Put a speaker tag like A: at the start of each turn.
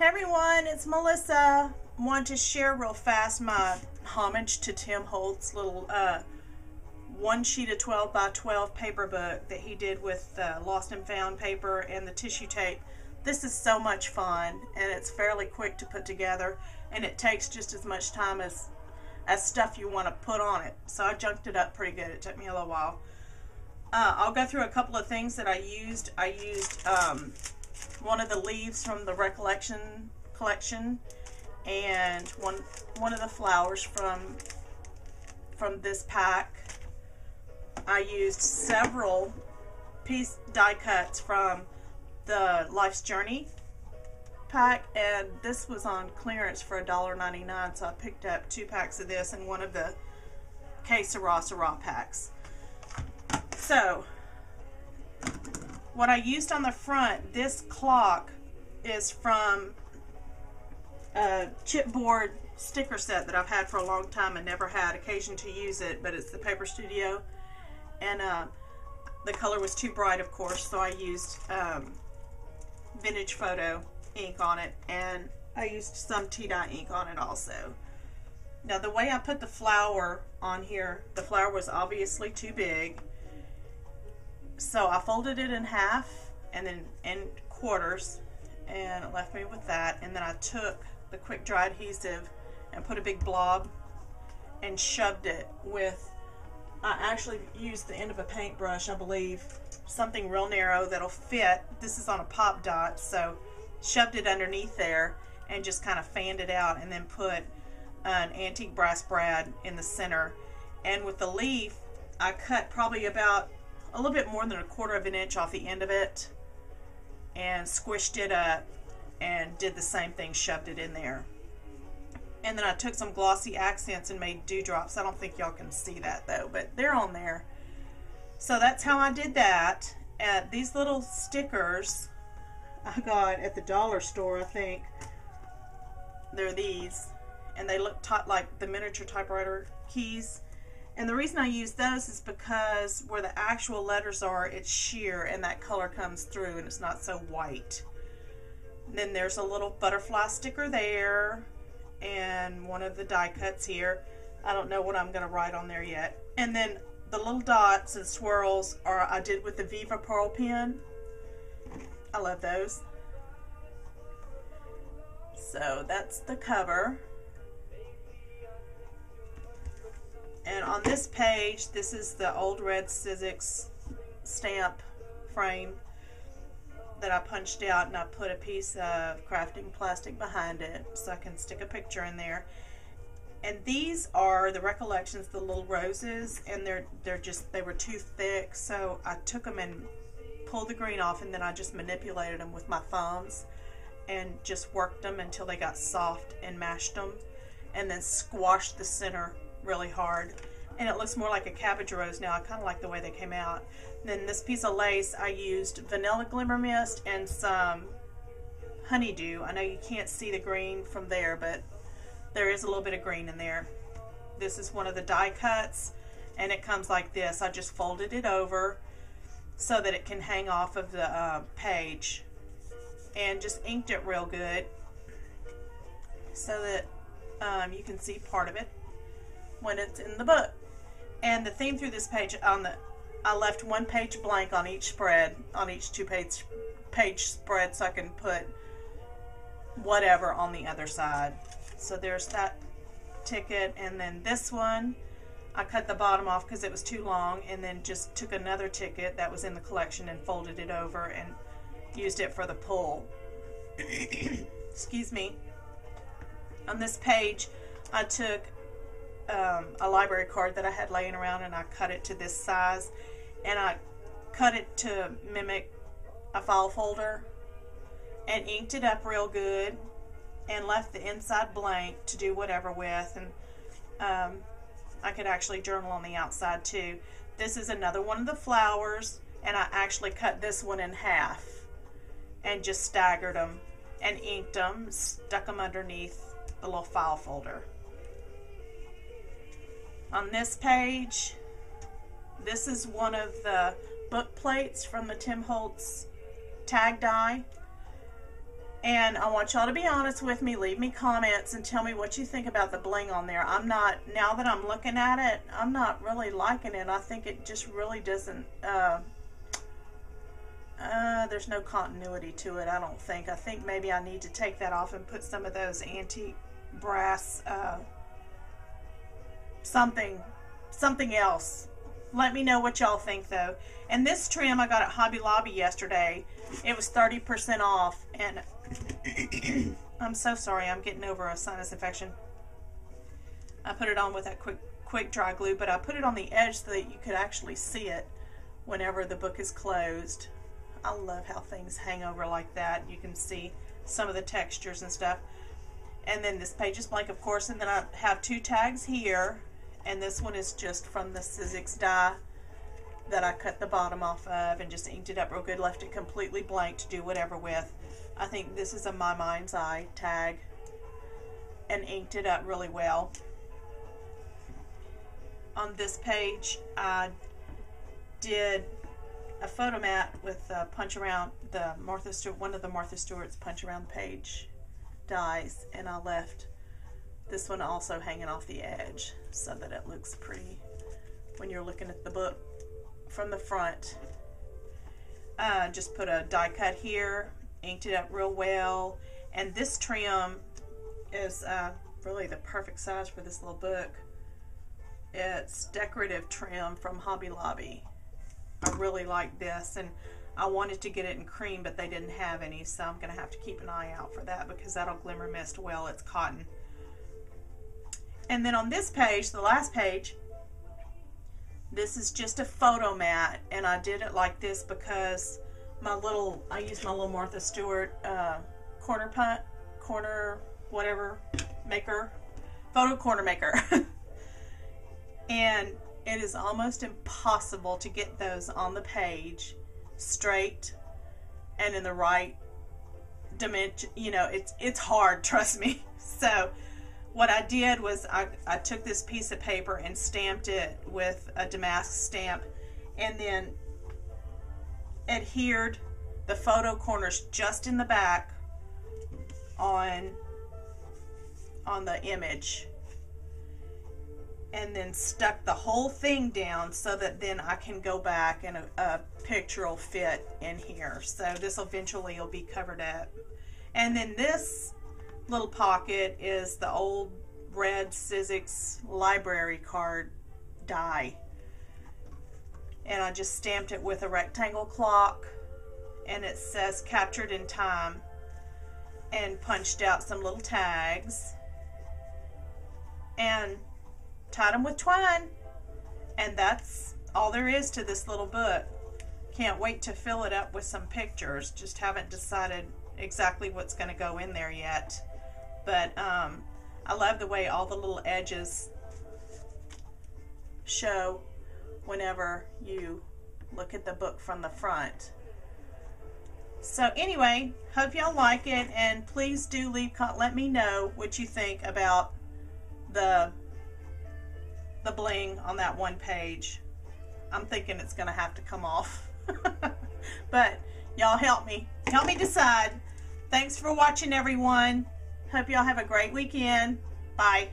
A: Hey everyone, it's Melissa. Want to share real fast my homage to Tim Holtz little one sheet of 12 by 12 paper book that he did with lost and found paper and the tissue tape. This is so much fun and it's fairly quick to put together, and it takes just as much time as stuff you want to put on it. So I junked it up pretty good. It took me a little while. I'll go through a couple of things that I used. I used one of the leaves from the Recollection collection, and one of the flowers from this pack. I used several piece die cuts from the Life's Journey pack, and this was on clearance for $1.99, so I picked up 2 packs of this and one of the Que Sera packs. So what I used on the front, this clock is from a chipboard sticker set that I've had for a long time and never had occasion to use it, but it's the Paper Studio, and the color was too bright, of course, so I used vintage photo ink on it, and I used some tea dye ink on it also. Now the way I put the flower on here, the flower was obviously too big, so I folded it in half and then in quarters, and it left me with that. And then I took the quick dry adhesive and put a big blob and shoved it with, I actually used the end of a paintbrush, I believe, something real narrow that'll fit. This is on a pop dot, so shoved it underneath there and just kind of fanned it out, and then put an antique brass brad in the center. And with the leaf, I cut probably about a little bit more than 1/4 of an inch off the end of it and squished it up and did the same thing, shoved it in there. And then I took some glossy accents and made dewdrops. I don't think y'all can see that though, but they're on there. So that's how I did that. These little stickers I got at the dollar store, I think. They're these, and they look like the miniature typewriter keys. And the reason I use those is because where the actual letters are, it's sheer, and that color comes through and it's not so white. And then there's a little butterfly sticker there, and one of the die cuts here. I don't know what I'm going to write on there yet. And then the little dots and swirls I did with the Viva Pearl pen. I love those. So that's the cover. And on this page, this is the old red Sizzix stamp frame that I punched out, and I put a piece of crafting plastic behind it so I can stick a picture in there. And these are the Recollections, the little roses, and they were too thick, so I took them and pulled the green off, and then I just manipulated them with my thumbs and just worked them until they got soft, and mashed them, and then squashed the center really hard, and it looks more like a cabbage rose now. I kind of like the way they came out. Then this piece of lace, I used vanilla glimmer mist and some honeydew. I know you can't see the green from there, but there is a little bit of green in there. This is one of the die cuts, and it comes like this. I just folded it over so that it can hang off of the page, and just inked it real good so that you can see part of it when it's in the book. And the theme through this page, I left one page blank on each spread, on each 2-page spread, so I can put whatever on the other side. So there's that ticket, and then this one, I cut the bottom off because it was too long, and then just took another ticket that was in the collection and folded it over and used it for the pull. Excuse me. On this page, I took a library card that I had laying around, and I cut it to this size, and I cut it to mimic a file folder, and inked it up real good, and left the inside blank to do whatever with. And I could actually journal on the outside too. This is another one of the flowers, and I actually cut this one in half and just staggered them and inked them, stuck them underneath the little file folder. On this page, this is one of the book plates from the Tim Holtz tag die. And I want y'all to be honest with me. Leave me comments and tell me what you think about the bling on there. I'm not, now that I'm looking at it, I'm not really liking it. I think it just really doesn't, there's no continuity to it, I don't think. I think maybe I need to take that off and put some of those antique brass, something else. Let me know what y'all think though. And this trim I got at Hobby Lobby yesterday. It was 30% off, and I'm so sorry, I'm getting over a sinus infection. I put it on with that quick dry glue, but I put it on the edge so that you could actually see it whenever the book is closed. I love how things hang over like that. You can see some of the textures and stuff. And then this page is blank, of course, and then I have 2 tags here, and this one is just from the Sizzix die that I cut the bottom off of and just inked it up real good, left it completely blank to do whatever with. I think this is a My Mind's Eye tag, and inked it up really well. On this page, I did a photo mat with punch around the Martha Stewart, one of the Martha Stewart's punch around the page dies, and I left this one also hanging off the edge so that it looks pretty when you're looking at the book from the front. Just put a die cut here, inked it up real well, and this trim is really the perfect size for this little book. It's decorative trim from Hobby Lobby. I really like this, and I wanted to get it in cream, but they didn't have any, so I'm going to have to keep an eye out for that because that'll glimmer mist well. It's cotton. And then on this page, the last page, this is just a photo mat, and I did it like this because I used my little Martha Stewart corner maker, and it is almost impossible to get those on the page straight and in the right dimension. You know, it's hard, trust me. So what I did was I took this piece of paper and stamped it with a damask stamp, and then adhered the photo corners just in the back on the image, and then stuck the whole thing down so that then I can go back and a picture will fit in here. So this eventually will be covered up. And then this little pocket is the old red Sizzix library card die, and I just stamped it with a rectangle clock, and it says captured in time, and punched out some little tags and tied them with twine, and that's all there is to this little book. Can't wait to fill it up with some pictures. Just haven't decided exactly what's going to go in there yet, but I love the way all the little edges show whenever you look at the book from the front. So anyway, hope y'all like it, and please do let me know what you think about the bling on that one page. I'm thinking it's gonna have to come off. But y'all help me decide. Thanks for watching, everyone. Hope y'all have a great weekend. Bye.